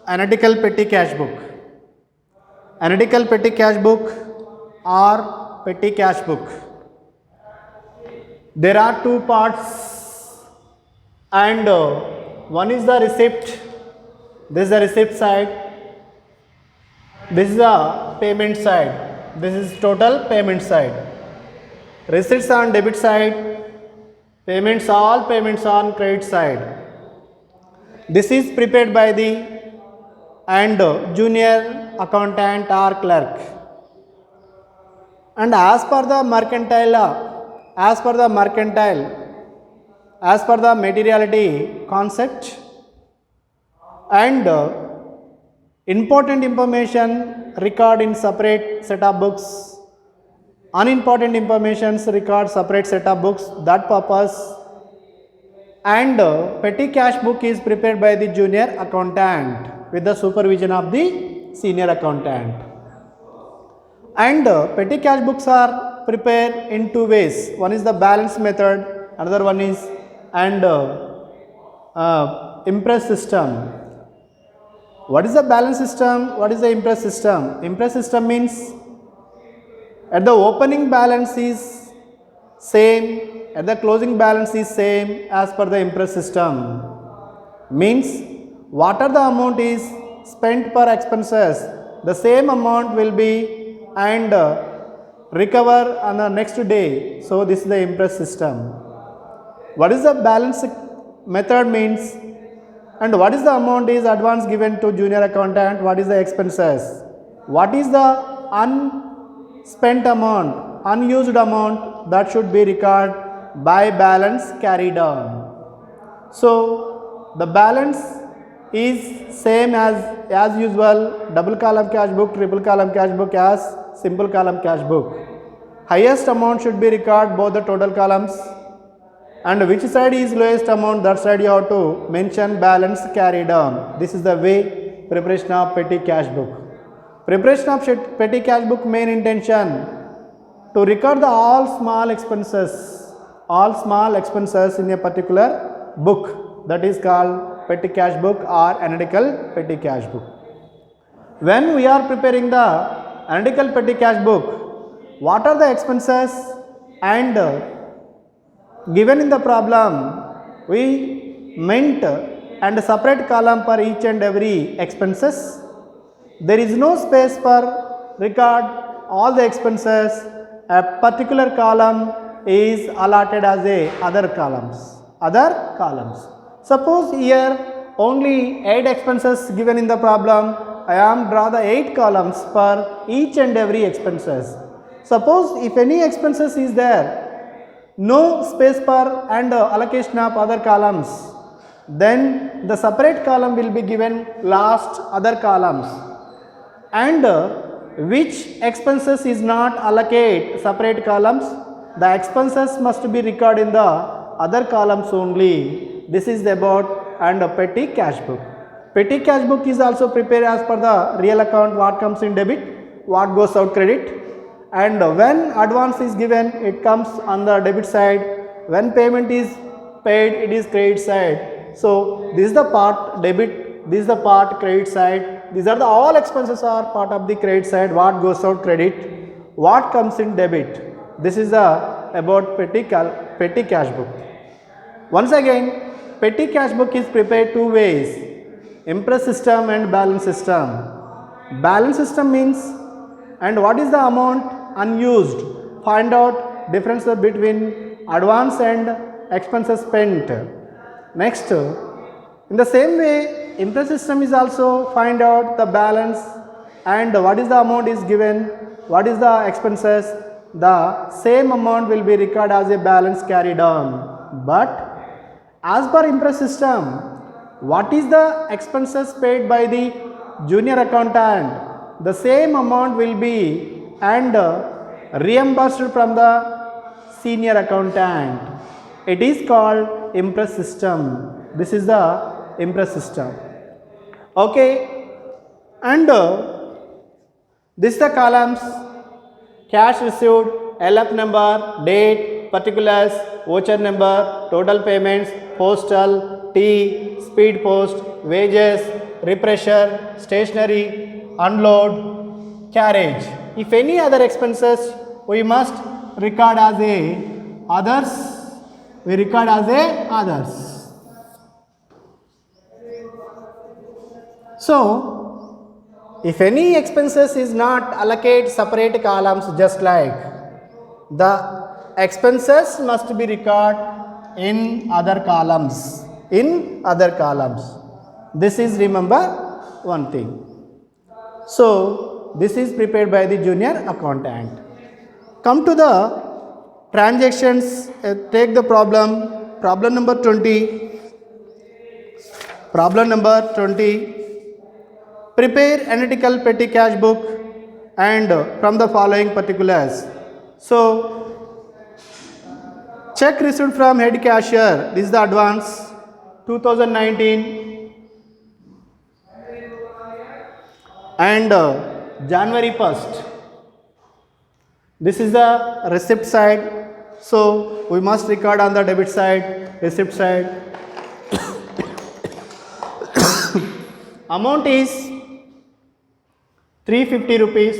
analytical petty cash book. Analytical petty cash book or petty cash book. There are two parts, and one is the receipt. This is the receipt side. This is the payment side. This is total payment side. Receipts on debit side, all payments on credit side. This is prepared by the junior accountant or clerk. And as per the materiality concept, and important information record in separate set of books, unimportant information record separate set of books. That purpose, and petty cash book is prepared by the junior accountant with the supervision of the senior accountant. And petty cash books are prepared in two ways. One is the balance method, another one is impress system. What is the balance system? What is the impress system? Impress system means at the opening balance is same, at the closing balance is same as per the impress system. Means whatever the amount is spent per expenses, the same amount will be and recover on the next day. So this is the impress system. What is the balance method means, and what is the amount is advance given to junior accountant, what is the expenses, what is the unspent amount, unused amount, that should be recorded by balance carried on. So the balance is same as usual, double column cash book, triple column cash book as simple column cash book. Highest amount should be recorded both the total columns, and which side is lowest amount, that side you have to mention balance carried on. This is the way preparation of petty cash book. Preparation of petty cash book main intention to record the all small expenses in a particular book, that is called petty cash book or analytical petty cash book. When we are preparing the analytical petty cash book, what are the expenses and given in the problem, we meant and separate column for each and every expenses. There is no space for record all the expenses. A particular column is allotted as a other columns. Suppose here only 8 expenses given in the problem. I am draw the 8 columns for each and every expenses. Suppose if any expenses is there, no space for and allocation of other columns, then the separate column will be given last other columns, and which expenses is not allocate separate columns, the expenses must be recorded in the other columns only. This is about and petty cash book. Petty cash book is also prepared as per the real account, what comes in debit, what goes out credit. And when advance is given, it comes on the debit side. When payment is paid, it is credit side. So this is the part debit, this is the part credit side. These are the all expenses are part of the credit side. What goes out credit, what comes in debit. This is about petty cash book. Once again, petty cash book is prepared two ways: impress system and balance system. Balance system means, and what is the amount unused, find out difference between advance and expenses spent. Next, in the same way, impress system is also find out the balance and what is the amount is given, what is the expenses, the same amount will be recorded as a balance carried on. But as per impress system, what is the expenses paid by the junior accountant, the same amount will be and reimbursed from the senior accountant. It is called impress system. This is the impress system. Okay, and this is the columns: cash received, LF number, date, particulars, voucher number, total payments, postal, T, speed post, wages, repressure, stationery, unload, carriage. If any other expenses, we must record as a others. We record as a others. So, if any expenses is not allocate separate columns, just like the expenses must be recorded in other columns. In other columns. This is remember one thing. So, this is prepared by the junior accountant. Come to the transactions. Take the problem number 20. Problem number 20. Prepare analytical petty cash book and from the following particulars. So, check received from head cashier. This is the advance 2019 and January 1st. This is the receipt side. So, we must record on the debit side, receipt side. Amount is 350 rupees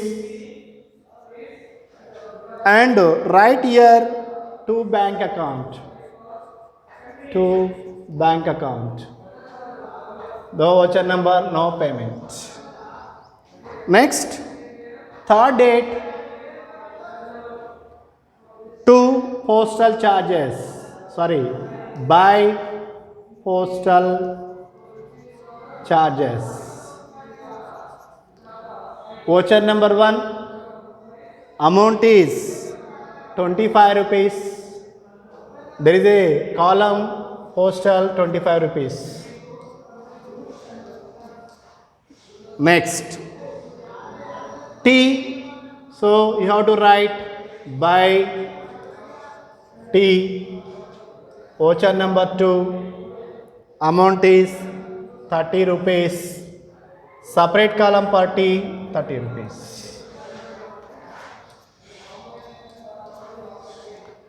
and write here to bank account. To bank account. The voucher number, no payment. Next, third date, 2 postal charges. Sorry, by postal charges. Voucher number 1, amount is 25 rupees. There is a column postal 25 rupees. Next, T. So you have to write by T. Voucher number 2, amount is 30 rupees. Separate column for T, 30 rupees.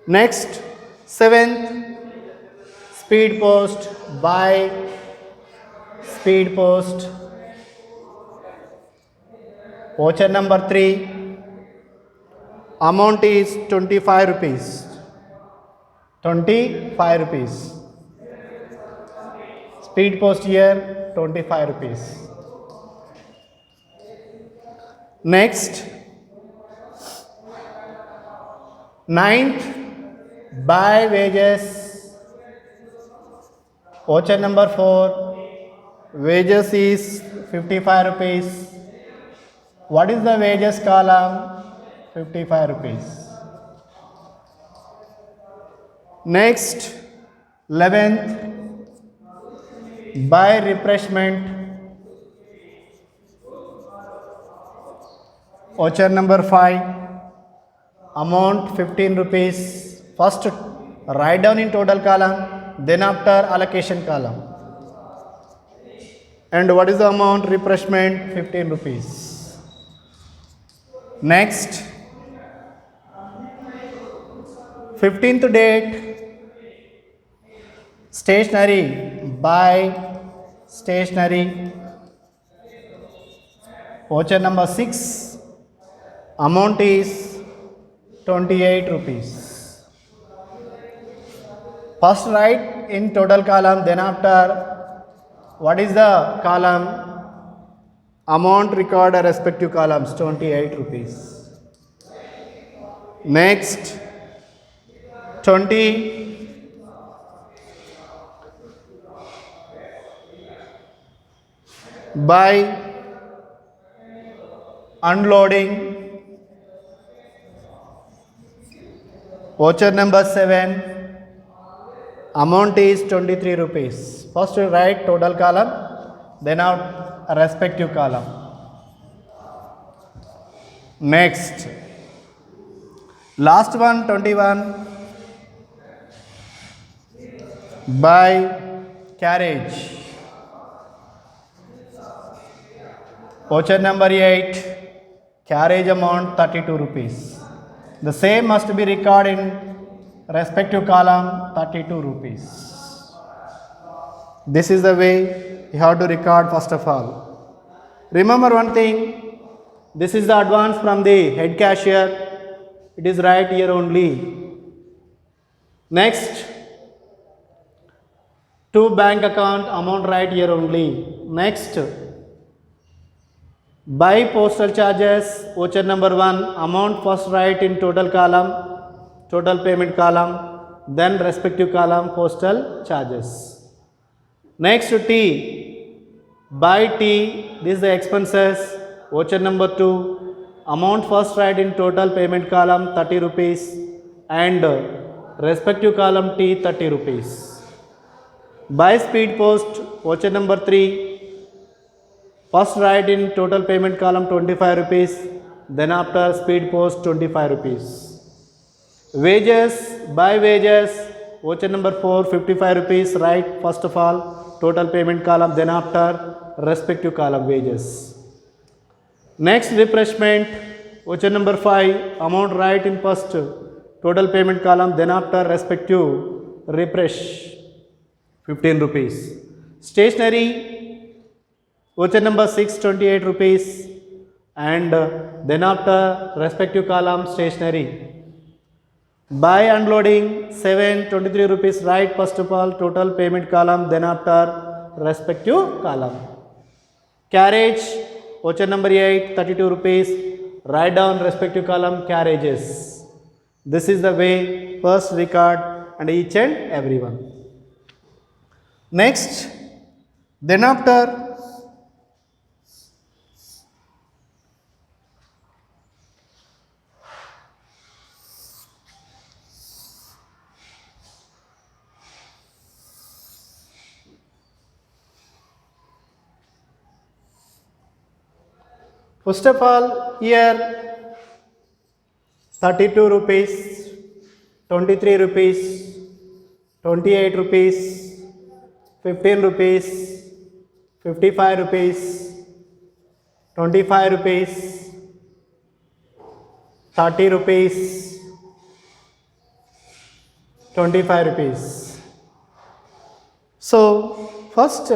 Next, 7th, speed post by speed post. Voucher number 3, amount is 25 rupees. 25 rupees. Speed post here, 25 rupees. Next, 9th, by wages. Voucher number 4, wages is 55 rupees. What is the wages column? 55 rupees. Next, 11th, by refreshment. Voucher number 5, amount 15 rupees. First write down in total column, then after allocation column. And what is the amount? Refreshment 15 rupees. Next, 15th date, stationery by stationery. Voucher number 6, amount is 28 rupees. First write in total column, then after what is the column? Amount record respective columns, 28 rupees. Next, 20, by unloading. Voucher number 7, amount is 23 rupees. First you write total column, then out respective column. Next, last one, 21, by carriage. Voucher number 8, carriage amount 32 rupees. The same must be recorded in respective column, 32 rupees. This is the way you have to record first of all. Remember one thing, this is the advance from the head cashier, it is right here only. Next, to bank account amount right here only. Next, by postal charges, voucher number 1, amount first write in total column, total payment column, then respective column postal charges. Next, T, by T, this is the expenses, voucher number 2, amount first write in total payment column 30 rupees and respective column T 30 rupees. By speed post, voucher number 3, first write in total payment column 25 rupees, then after speed post 25 rupees. Wages, by wages, voucher number 4, 55 rupees, write first of all total payment column, then after respective column wages. Next, refreshment, voucher number 5, amount write in first total payment column, then after respective refresh 15 rupees. Stationery, voucher number 6, 28 rupees and then after respective column stationery. By unloading 7, 23 rupees, write first of all total payment column, then after respective column. Carriage, voucher number 8, 32 rupees, write down respective column carriages. This is the way first record and each and every one. Next, then after first of all here 32 rupees, 23 rupees, 28 rupees, 15 rupees, 55 rupees, 25 rupees, 30 rupees, 25 rupees. So, first,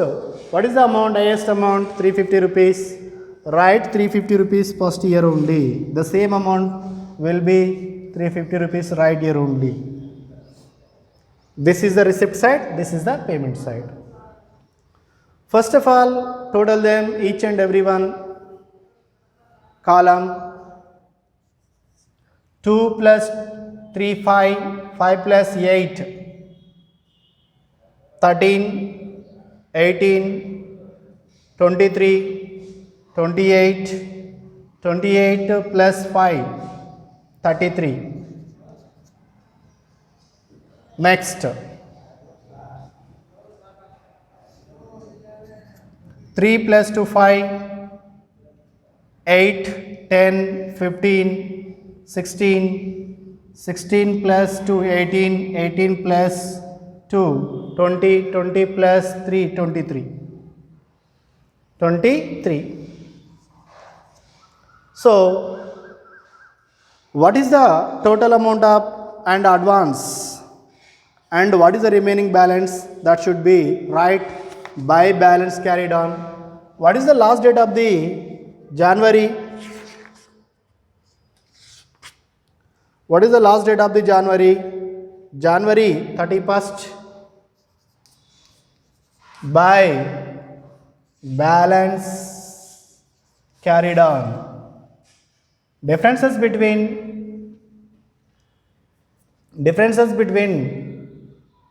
what is the amount, highest amount? 350 rupees. Write 350 rupees first here only. The same amount will be 350 rupees right here only. This is the receipt side, this is the payment side. First of all, total them each and every one. Column 2 plus 3, 5, 5 plus 8, 13, 18, 23, 28, 28 plus 5, 33. Next, 3 plus 2, 5, 8, 10, 15, 16, 16 plus 2, 18, 18 plus 2, 20, 20 plus 3, 23, 23. So, what is the total amount of and advance? And what is the remaining balance? That should be right by balance carried on. What is the last date of the January? What is the last date of the January? January 31st. By balance carried on. Differences between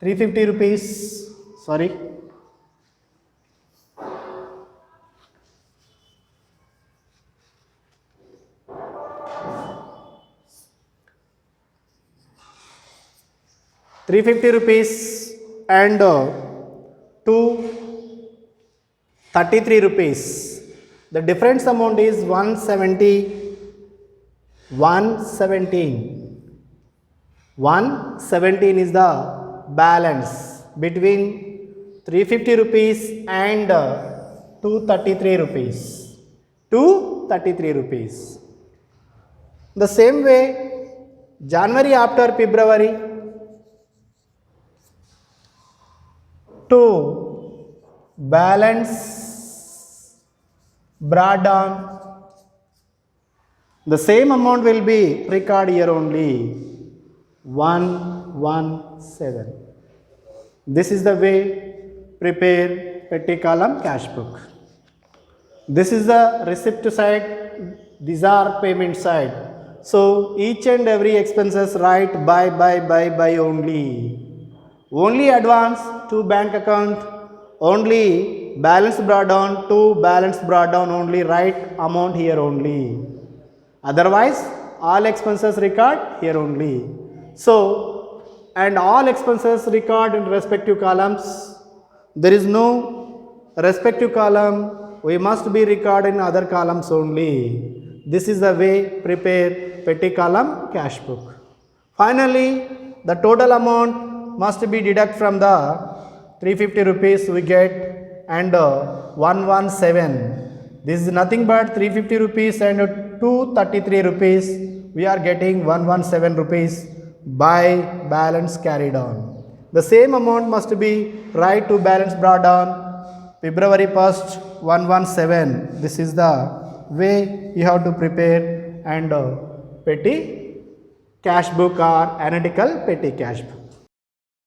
350 rupees, sorry, ₹350 and 233 rupees. The difference amount is 170, 117. 117 is the balance between 350 rupees and 233 rupees. 233 rupees. The same way, January after February, 2 balance brought down. The same amount will be recorded here only 117. This is the way prepare petty column cash book. This is the receipt side, these are payment side. So each and every expenses write by only. Only advance to bank account, only balance brought down to balance brought down, only write amount here only. Otherwise all expenses record here only. So and all expenses record in respective columns. There is no respective column, we must be recorded in other columns only. This is the way prepare petty column cash book. Finally, the total amount must be deduct from the 350 rupees we get and 117. This is nothing but 350 rupees and 233 rupees. We are getting 117 rupees by balance carried on. The same amount must be right to balance brought down February 1st 117. This is the way you have to prepare and petty cash book or analytical petty cash book.